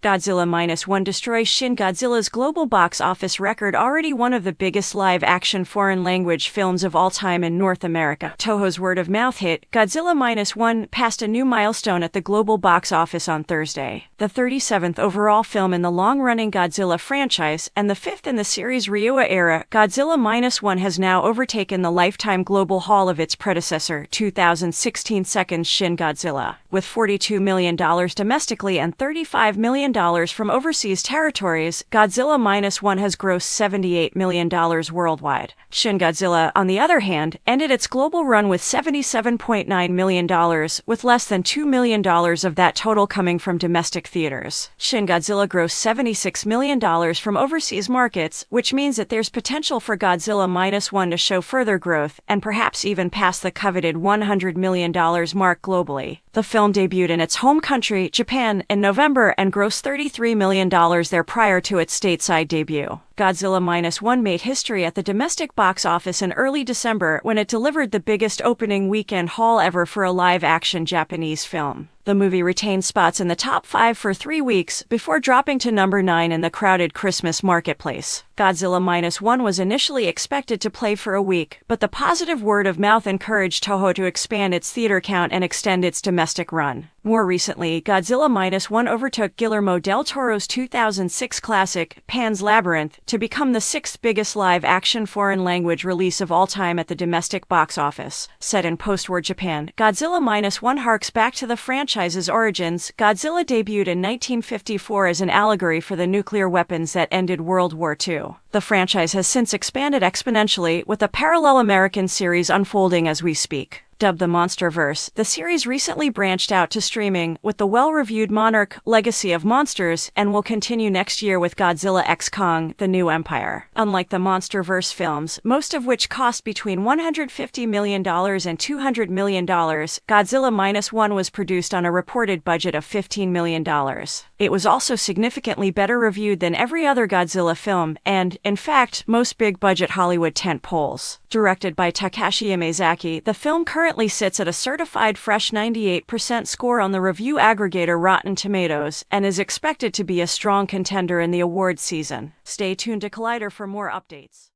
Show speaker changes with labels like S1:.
S1: Godzilla-1 destroys Shin. Godzilla's global box office record, already one of the biggest live-action foreign-language films of all time in North America. Toho's word-of-mouth hit, Godzilla-1, passed a new milestone at the global box office on Thursday. The 37th overall film in the long-running Godzilla franchise, and the 5th in the series' Ryuwa era, Godzilla-1 has now overtaken the lifetime global haul of its predecessor, 2016's second Shin Godzilla. With $42 million domestically and $35 million from overseas territories, Godzilla-1 has grossed $78 million worldwide. Shin Godzilla, on the other hand, ended its global run with $77.9 million, with less than $2 million of that total coming from domestic theaters. Shin Godzilla grossed $76 million from overseas markets, which means that there's potential for Godzilla-1 to show further growth and perhaps even pass the coveted $100 million mark globally. The film debuted in its home country, Japan, in November and grossed $33 million there prior to its stateside debut. Godzilla-1 made history at the domestic box office in early December when it delivered the biggest opening weekend haul ever for a live-action Japanese film. The movie retained spots in the top 5 for 3 weeks before dropping to number 9 in the crowded Christmas marketplace. Godzilla-1 was initially expected to play for a week, but the positive word of mouth encouraged Toho to expand its theater count and extend its domestic run. More recently, Godzilla-1 overtook Guillermo del Toro's 2006 classic, Pan's Labyrinth, to become the 6th biggest live-action foreign-language release of all time at the domestic box office. Set in post-war Japan, Godzilla-1 harks back to the franchise's origins. Godzilla debuted in 1954 as an allegory for the nuclear weapons that ended World War II. The franchise has since expanded exponentially, with a parallel American series unfolding as we speak. Dubbed the Monsterverse, the series recently branched out to streaming, with the well-reviewed Monarch: Legacy of Monsters, and will continue next year with Godzilla x Kong: The New Empire. Unlike the Monsterverse films, most of which cost between $150 million and $200 million, Godzilla-1 was produced on a reported budget of $15 million. It was also significantly better reviewed than every other Godzilla film, and, in fact, most big-budget Hollywood tentpoles. Directed by Takashi Yamazaki, the film currently sits at a certified fresh 98% score on the review aggregator Rotten Tomatoes, and is expected to be a strong contender in the awards season. Stay tuned to Collider for more updates.